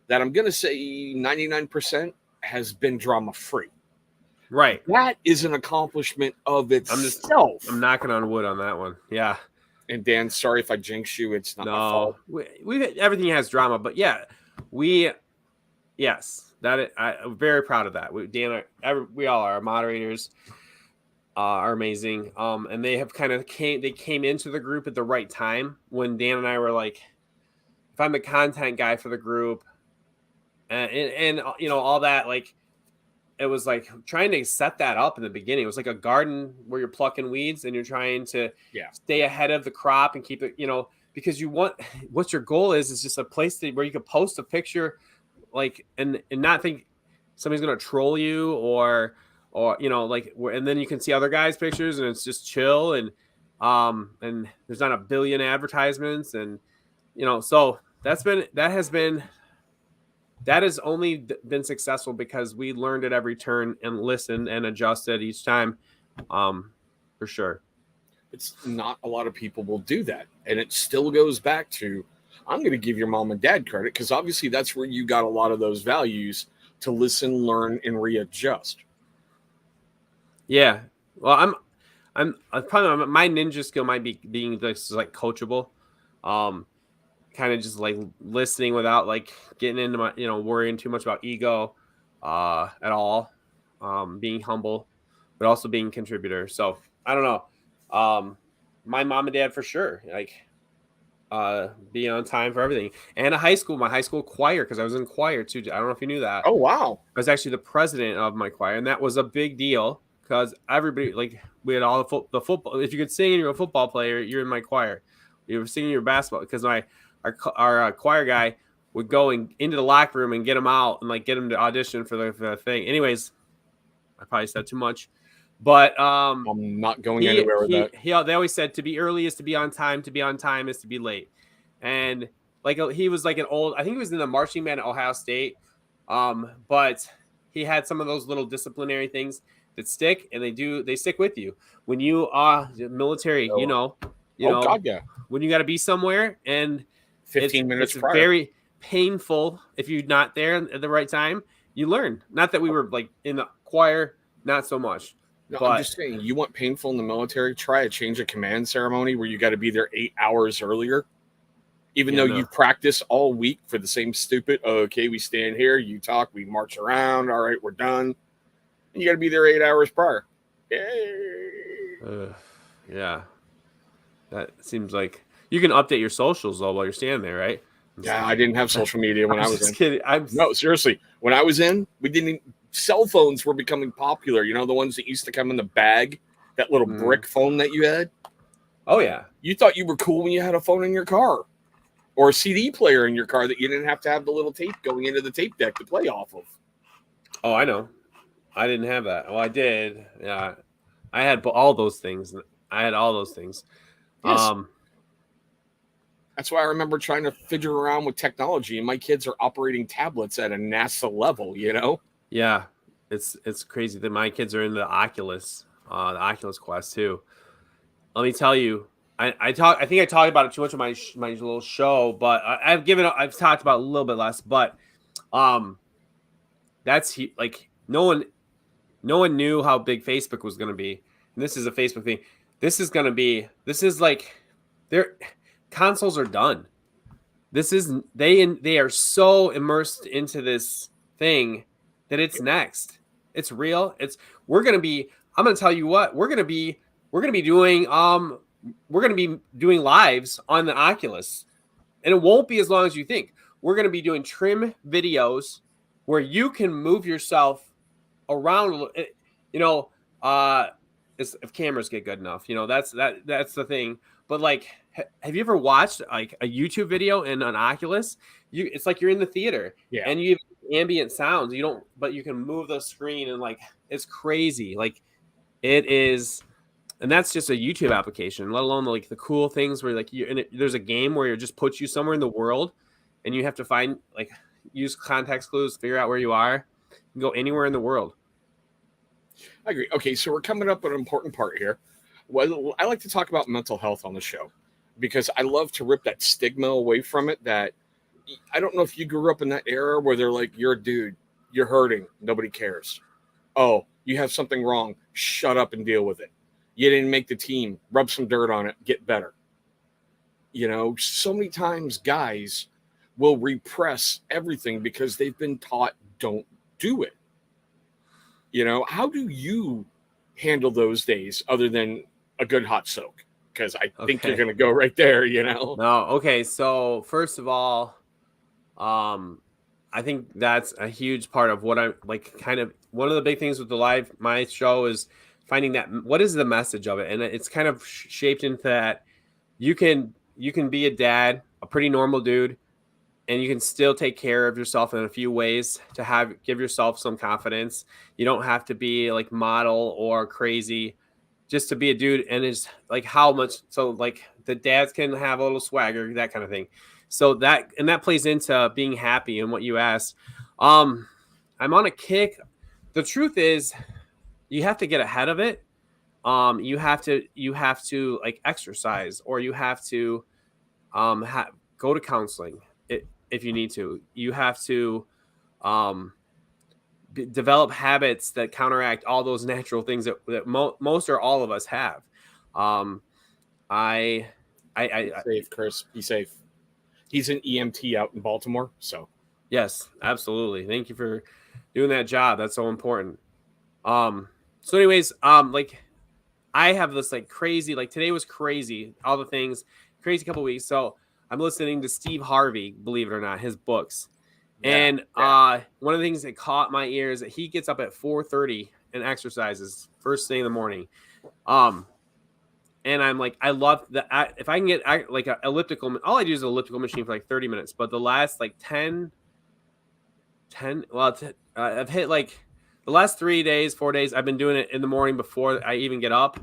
that I'm going to say 99% has been drama-free. Right. That is an accomplishment of itself. I'm knocking on wood on that one. Yeah. And Dan, sorry if I jinx you. It's not my fault. Everything has drama, but yeah, I'm very proud of that. We all are. Our moderators are amazing. And they have came into the group at the right time, when Dan and I were like, if I'm the content guy for the group, and all that, like, it was like trying to set that up in the beginning. It was like a garden where you're plucking weeds and you're trying to stay ahead of the crop and keep it, because what your goal is just a place where you could post a picture, like, and not think somebody's going to troll you or and then you can see other guys' pictures and it's just chill, and there's not a billion advertisements, and so that has only been successful because we learned at every turn and listened and adjusted each time, for sure. It's not a lot of people will do that, and it still goes back to, I'm going to give your mom and dad credit, because obviously that's where you got a lot of those values to listen, learn, and readjust. Yeah. Well, I'm probably my ninja skill might be being just like coachable, kind of just like listening without like getting into my worrying too much about ego, at all, being humble, but also being a contributor. So I don't know, my mom and dad for sure, like being on time for everything, and my high school choir, because I was in choir too. I don't know if you knew that. Oh wow. I was actually the president of my choir, and that was a big deal because everybody, like, we had all the football. If you could sing and you're a football player, you're in my choir. You were singing your basketball because our choir guy would go into the locker room and get him out and like get him to audition for the thing. Anyways, I probably said too much, but I'm not going anywhere with that. they always said to be early is to be on time. To be on time is to be late, and like he was like an old. I think he was in the marching band at Ohio State. But he had some of those little disciplinary things that stick, and they stick with you when you are military. Oh, You oh know God, yeah. when you got to be somewhere, and 15 minutes it's prior. very painful if you're not there at the right time. You learn. Not that we were like in the choir, not so much, No, I'm but just saying, you want painful in the military? Try a change of command ceremony where you got to be there 8 hours earlier, even Yeah, though no. you practice all week for the same stupid. Oh, okay, we stand here, you talk, we march around. All right, we're done. And you got to be there 8 hours prior. Yay. Yeah, that seems like you can update your socials though while you're standing there, right? Yeah, I didn't have social media when I'm I was just in. kidding. No, seriously, when I was in, we didn't. Cell phones were becoming popular. You know, the ones that used to come in the bag, that little brick phone that you had. Oh yeah. You thought you were cool when you had a phone in your car or a CD player in your car that you didn't have to have the little tape going into the tape deck to play off of. Oh, I know. I didn't have that. Well, I did. Yeah, I had all those things. I had all those things. Yes. That's why I remember trying to figure around with technology, and my kids are operating tablets at a NASA level, you know? Yeah, it's crazy that my kids are in the Oculus Quest too. Let me tell you, I think I talked about it too much on my little show, but I've talked about it a little bit less, but um, like no one knew how big Facebook was going to be, and this is a Facebook thing. This is like their consoles are done. They are so immersed into this thing that it's next. It's real. We're gonna be. I'm gonna tell you what we're gonna be doing. We're gonna be doing lives on the Oculus, and it won't be as long as you think. We're gonna be doing trim videos where you can move yourself around. You know, uh, if cameras get good enough, that's the thing. But like, have you ever watched like a YouTube video in an Oculus? It's like you're in the theater, Yeah. and you have ambient sounds. You don't, but you can move the screen, and like it's crazy. Like it is, and that's just a YouTube application. Let alone like the cool things where like there's a game where it just puts you somewhere in the world, and you have to find like use context clues, figure out where you are, and go anywhere in the world. I agree. Okay, so we're coming up with an important part here. Well, I like to talk about mental health on the show because I love to rip that stigma away from it. That I don't know if you grew up in that era where they're like, you're a dude, you're hurting, nobody cares. Oh, you have something wrong, shut up and deal with it. You didn't make the team, rub some dirt on it, get better. You know, so many times guys will repress everything because they've been taught don't do it. You know, how do you handle those days other than a good hot soak? Because I think you're Okay. going to go right there, you know? No, okay. So first of all, I think that's a huge part of what I'm like. Kind of one of the big things with my show is finding that what is the message of it, and it's kind of shaped into that you can be a dad, a pretty normal dude, and you can still take care of yourself in a few ways to give yourself some confidence. You don't have to be like model or crazy just to be a dude. And it's like how much, so like the dads can have a little swagger, that kind of thing. So that plays into being happy and what you asked. I'm on a kick. The truth is you have to get ahead of it. You have to like exercise, or you have to go to counseling if you need to. You have to develop habits that counteract all those natural things that most or all of us have. Um, I, Be safe, Chris. Be safe. He's an EMT out in Baltimore, so yes, absolutely. Thank you for doing that job. That's so important. So anyways, like I have this like crazy, like today was crazy, all the things, crazy couple weeks. So I'm listening to Steve Harvey, believe it or not, his books. yeah. And one of the things that caught my ear is that he gets up at 4:30 and exercises first thing in the morning. And I'm like, I love that. If I can get like an elliptical, all I do is an elliptical machine for like 30 minutes. But the last like 10, well, I've hit like the last 3 days, 4 days, I've been doing it in the morning before I even get up,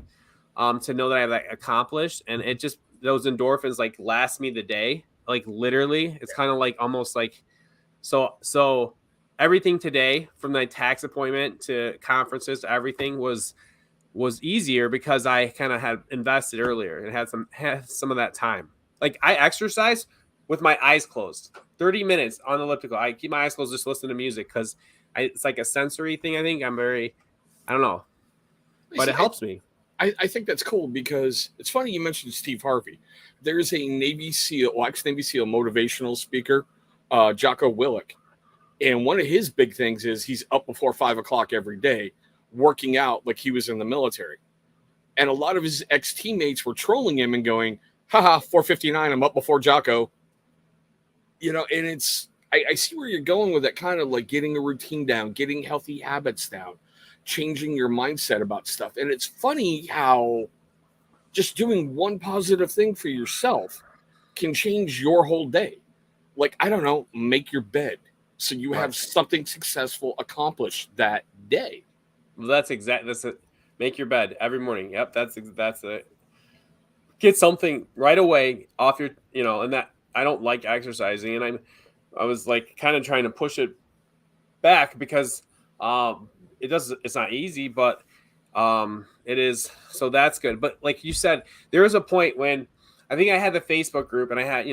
to know that I have that accomplished. And it just, those endorphins like last me the day, like literally. It's kind of like almost like, so everything today, from my tax appointment to conferences to everything, was easier because I kind of had invested earlier and had some of that time. Like I exercise with my eyes closed, 30 minutes on the elliptical. I keep my eyes closed, just listen to music because it's like a sensory thing. I think I don't know, but it helps me. I think that's cool because it's funny you mentioned Steve Harvey. There's a Navy SEAL, ex-Navy SEAL motivational speaker, Jocko Willink. And one of his big things is he's up before 5 o'clock every day, working out like he was in the military. And a lot of his ex-teammates were trolling him and going, haha, 4:59, I'm up before Jocko. You know, and I see where you're going with that, kind of like getting a routine down, getting healthy habits down, changing your mindset about stuff. And it's funny how just doing one positive thing for yourself can change your whole day. Like, I don't know, make your bed so you have something successful accomplished that day. Well, that's it. Make your bed every morning. Yep, that's it. Get something right away off your, and that I don't like exercising, and I was like kind of trying to push it back because it's not easy, but it is. So that's good. But like you said, there was a point when I think I had the Facebook group and I had,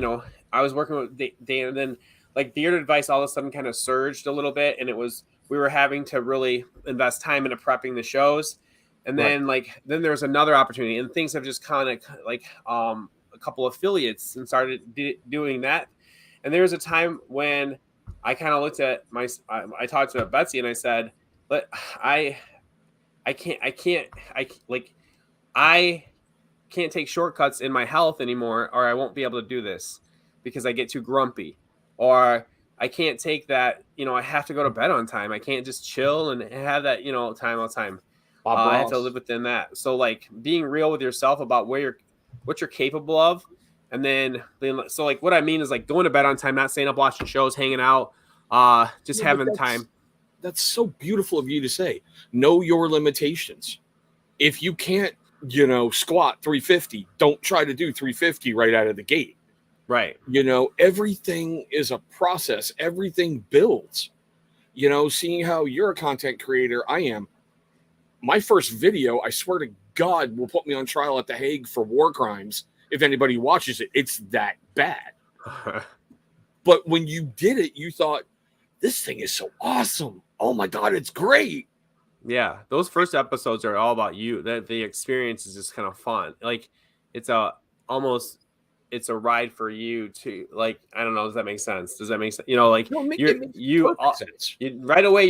I was working with Dan, and then like Beard Advice all of a sudden kind of surged a little bit, and we were having to really invest time into prepping the shows. And then then there was another opportunity, and things have just kind of like a couple affiliates and started doing that. And there was a time when I kind of looked at I talked to Betsy and I said, but I can't take shortcuts in my health anymore, or I won't be able to do this because I get too grumpy, or I can't take that, I have to go to bed on time. I can't just chill and have that, time all the time. I have to live within that. So like being real with yourself about what you're capable of. And then, so like what I mean is like going to bed on time, not staying up watching shows, hanging out, just having time. That's so beautiful of you to say. Know your limitations. If you can't, squat 350, don't try to do 350 right out of the gate. Right. Everything is a process. Everything builds. Seeing how you're a content creator, I am. My first video, I swear to God, will put me on trial at The Hague for war crimes. If anybody watches it, it's that bad. But when you did it, you thought, this thing is so awesome. Oh my God, it's great. Yeah, those first episodes are all about you. That the experience is just kind of fun. Like it's a ride for you to, like, I don't know. Does that make sense? Does that make sense? Sense. Right away,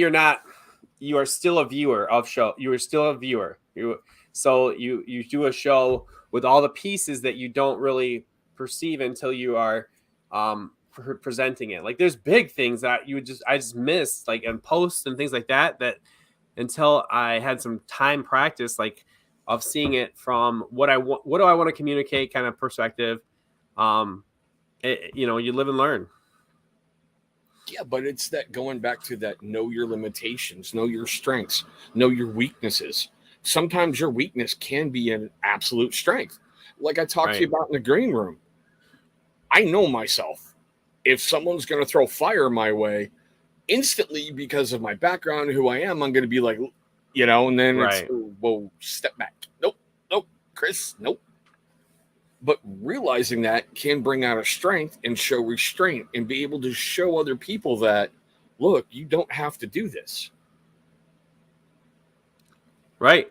you are still a viewer of show. You are still a viewer. So you do a show with all the pieces that you don't really perceive until you are presenting it. Like there's big things that I just missed, like in posts and things like that until I had some time practice, like of seeing it from what do I want to communicate kind of perspective. You live and learn. Yeah, but it's that going back to that, know your limitations, know your strengths, know your weaknesses. Sometimes your weakness can be an absolute strength. Like I talked to you about in the green room. I know myself. If someone's going to throw fire my way, instantly, because of my background, who I am, I'm going to be like, and then it's, whoa, step back. Nope, Chris, nope. But realizing that can bring out a strength and show restraint and be able to show other people that, look, you don't have to do this. Right.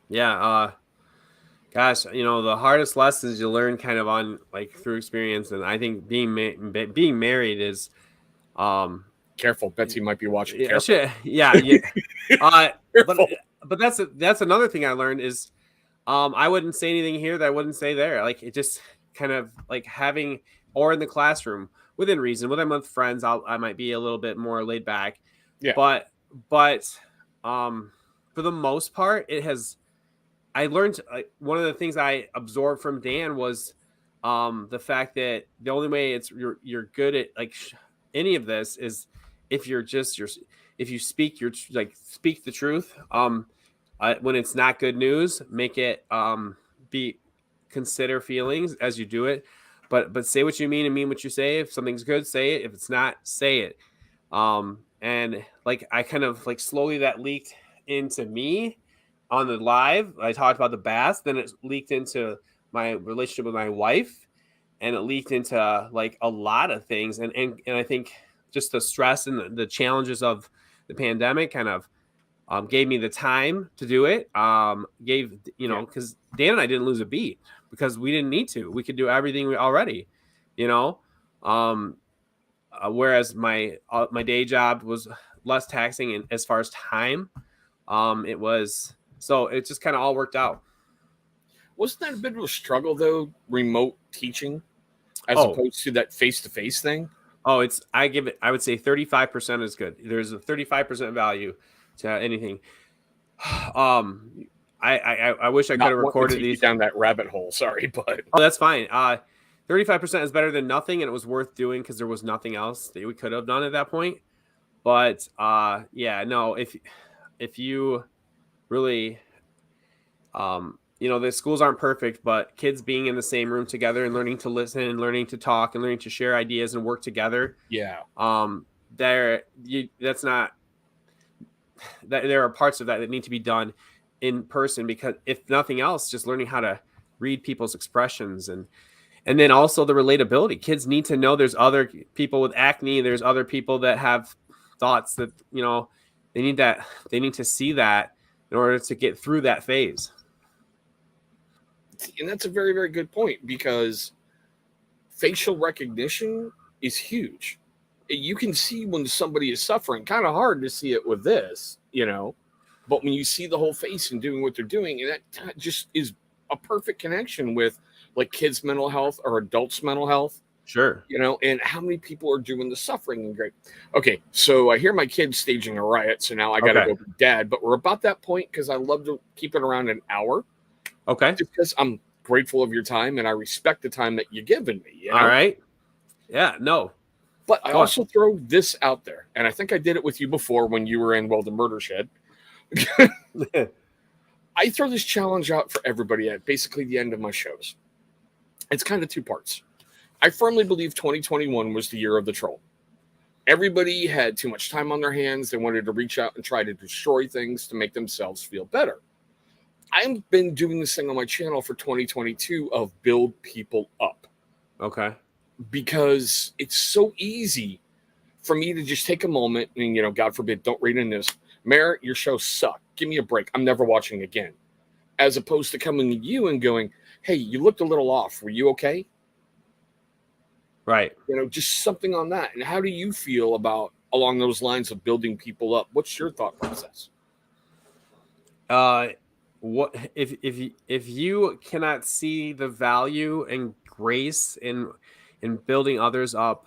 Yeah. Gosh, the hardest lessons you learn kind of on like through experience, and I think being married is, Careful, Betsy might be watching. yeah, Careful. yeah, yeah. Uh, but Careful. that's another thing I learned is, I wouldn't say anything here that I wouldn't say there. Like it just kind of like having, or in the classroom within reason. When I'm with friends, I might be a little bit more laid back, Yeah. but for the most part, I learned, one of the things I absorbed from Dan was, the fact that the only way you're good at like any of this is if you're just if you speak speak the truth. When it's not good news, make it, be consider feelings as you do it, but say what you mean and mean what you say. If something's good, say it. If it's not, say it. And like I kind of like slowly that leaked into me on the live. I talked about the bass, then it leaked into my relationship with my wife, and it leaked into like a lot of things. And I think just the stress and the challenges of the pandemic kind of, gave me the time to do it. Because Dan and I didn't lose a beat because we didn't need to. We could do everything already, you know. Whereas my day job was less taxing, and as far as time, it was, so it just kind of all worked out. Wasn't that a bit of a struggle though, remote teaching, as Oh, opposed to that face-to-face thing? I would say 35% is good. There's a 35% value to anything. I wish I could Not have wanting to recorded take you these. down that rabbit hole. Sorry, but Oh, that's fine. 35% is better than nothing, and it was worth doing because there was nothing else that we could have done at that point. But yeah, no, if you really, the schools aren't perfect, but kids being in the same room together and learning to listen and learning to talk and learning to share ideas and work together, yeah, that's not that there are parts of that that need to be done in person, because if nothing else, just learning how to read people's expressions, and then also the relatability. Kids need to know there's other people with acne, there's other people that have thoughts that, they need to see that in order to get through that phase. and that's a very, very good point because facial recognition is huge. You can see when somebody is suffering. Kind of hard to see it with this. But when you see the whole face and doing what they're doing, and that just is a perfect connection with like kids' mental health or adults' mental health. Sure. And how many people are doing the suffering and great. Okay, so I hear my kids staging a riot, so now I got to Okay. go be dad. But we're about that point because I love to keep it around an hour, Okay. just because I'm grateful of your time and I respect the time that you've given me. All right. Yeah. No. But I Go on. also throw this out there, and I think I did it with you before when you were in the Murder Shed. I throw this challenge out for everybody at basically the end of my shows. It's kind of two parts. I firmly believe 2021 was the year of the troll. Everybody had too much time on their hands. They wanted to reach out and try to destroy things to make themselves feel better. I've been doing this thing on my channel for 2022 of build people up, Okay. because it's so easy for me to just take a moment and, God forbid, don't read in this. Mayor, your show sucked. Give me a break. I'm never watching again. As opposed to coming to you and going, hey, you looked a little off. Were you okay? Right. Just something on that. And how do you feel about along those lines of building people up? What's your thought process? What if you cannot see the value and grace in building others up,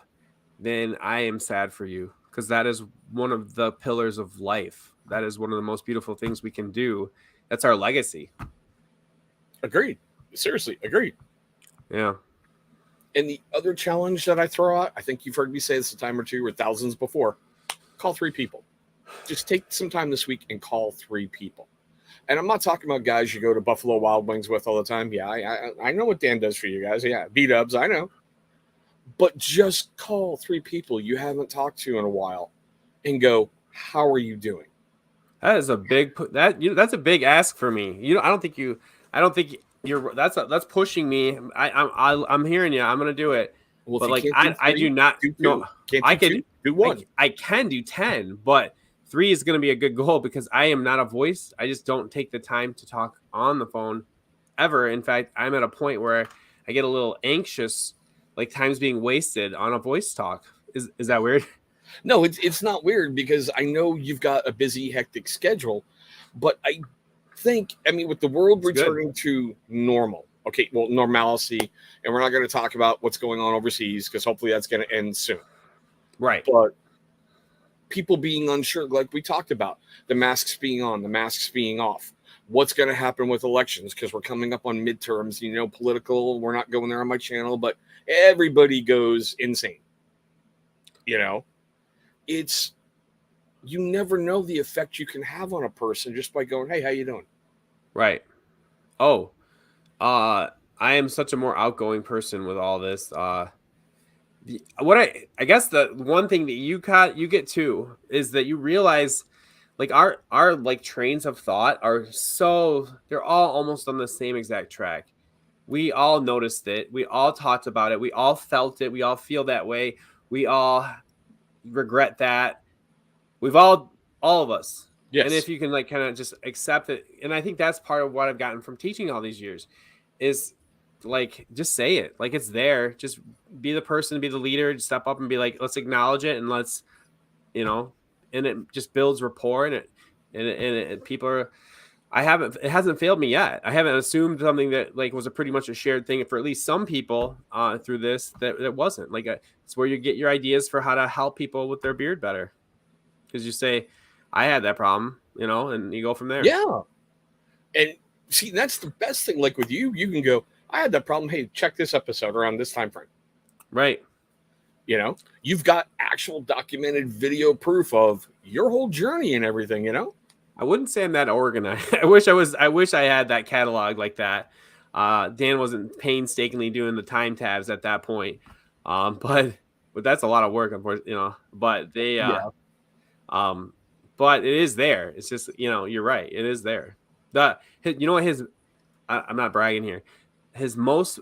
then I am sad for you, because that is one of the pillars of life. That is one of the most beautiful things we can do. That's our legacy. Agreed. Seriously, agreed. Yeah. And the other challenge that I throw out, I think you've heard me say this a time or two or thousands before, call 3 people. Just take some time this week and call 3 people. And I'm not talking about guys you go to Buffalo Wild Wings with all the time. Yeah, I know what Dan does for you guys. Yeah, B-dubs, I know. But just call 3 people you haven't talked to in a while and go, how are you doing? That is a big that's a big ask for me. I don't think you're that's pushing me. I'm hearing you. I'm gonna do it. Well, But if you like can't do 3, I do not do 2. no Can't do I 2, could do 1. I can do 10, but 3 is going to be a good goal because I am not a voice. I just don't take the time to talk on the phone ever. In fact, I'm at a point where I get a little anxious, like time's being wasted on a voice talk. Is that weird? No, it's not weird because I know you've got a busy, hectic schedule, but I think, I mean, with the world It's good. returning to normal, okay, well, normalcy, and we're not going to talk about what's going on overseas because hopefully that's going to end soon. Right. But people being unsure, like we talked about, the masks being on, the masks being off. What's going to happen with elections? Because we're coming up on midterms, you know, political. We're not going there on my channel, but everybody goes insane. You know, it's, you never know the effect you can have on a person just by going, hey, how you doing? Right. Oh, I am such a more outgoing person with all this. What I guess the one thing that you get too is that you realize like our like trains of thought are so they're all almost on the same exact track. We all noticed it. We all talked about it. We all felt it. We all feel that way. We all regret that. We've all of us. And Yes. if you can like kind of just accept it, and I think that's part of what I've gotten from teaching all these years is like just say it. Like it's there. Just be the person, be the leader, step up and be like, let's acknowledge it and let's, you know, and it just builds rapport and people are it hasn't failed me yet. I haven't assumed something that like was a pretty much a shared thing for at least some people through this that it wasn't. Like it's where you get your ideas for how to help people with their beard better. Because you say, I had that problem, you know, and you go from there. Yeah. And see, that's the best thing. Like with you, you can go, I had that problem. Hey, check this episode around this time frame. Right. You know, you've got actual documented video proof of your whole journey and everything, you know? I wouldn't say I'm that organized. I wish I had that catalog like that. Dan wasn't painstakingly doing the time tabs at that point. But that's a lot of work, of course, you know, but but it is there. It's just, you know, you're right. It is there. You know what I'm not bragging here. His most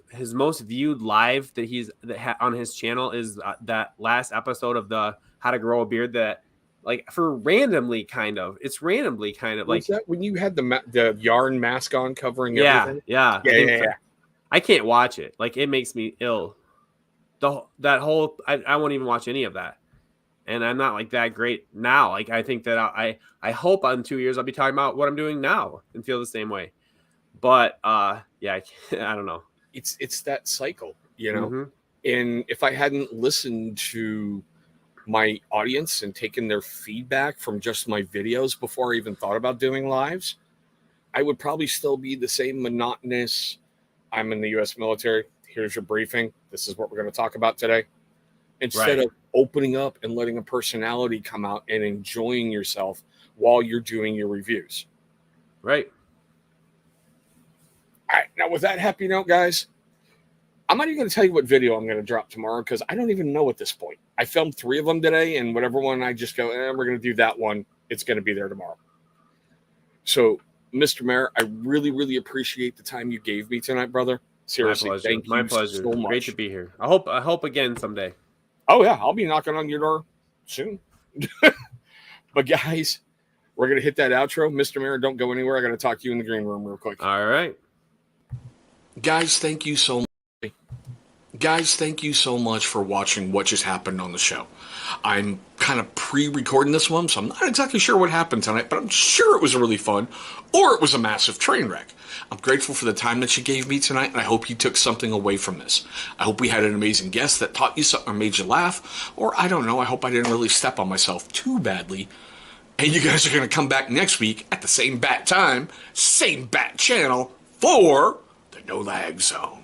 viewed live that on his channel is that last episode of the How to Grow a Beard that like for randomly kind of Was that when you had the yarn mask on covering everything? Yeah. Yeah. I can't watch it. Like it makes me ill. I won't even watch any of that. And I'm not like that great now. Like I think that I hope in 2 years I'll be talking about what I'm doing now and feel the same way. But yeah, I don't know. It's that cycle, you know. Mm-hmm. And if I hadn't listened to my audience and taken their feedback from just my videos before I even thought about doing lives, I would probably still be the same monotonous. I'm in the U.S. military. Here's your briefing. This is what we're going to talk about today. Instead of opening up and letting a personality come out and enjoying yourself while you're doing your reviews. Right. All right. Now, with that happy note, guys, I'm not even going to tell you what video I'm going to drop tomorrow because I don't even know at this point. I filmed 3 of them today, and whatever one I just go, we're going to do that one. It's going to be there tomorrow. So, Mr. Mayor, I really, really appreciate the time you gave me tonight, brother. Seriously, My pleasure. So much. Great to be here. I hope again someday. Oh, yeah. I'll be knocking on your door soon. But, guys, we're going to hit that outro. Mr. Mayor, don't go anywhere. I got to talk to you in the green room real quick. All right. Guys, thank you so much. Guys, thank you so much for watching what just happened on the show. I'm kind of pre-recording this one, so I'm not exactly sure what happened tonight, but I'm sure it was really fun, or it was a massive train wreck. I'm grateful for the time that you gave me tonight, and I hope you took something away from this. I hope we had an amazing guest that taught you something or made you laugh, or I don't know, I hope I didn't really step on myself too badly. And you guys are going to come back next week at the same bat time, same bat channel for the No Lag Zone.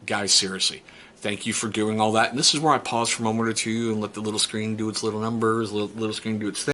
Guys, seriously, thank you for doing all that. And this is where I pause for a moment or two and let the little screen do its little numbers, little screen do its thing.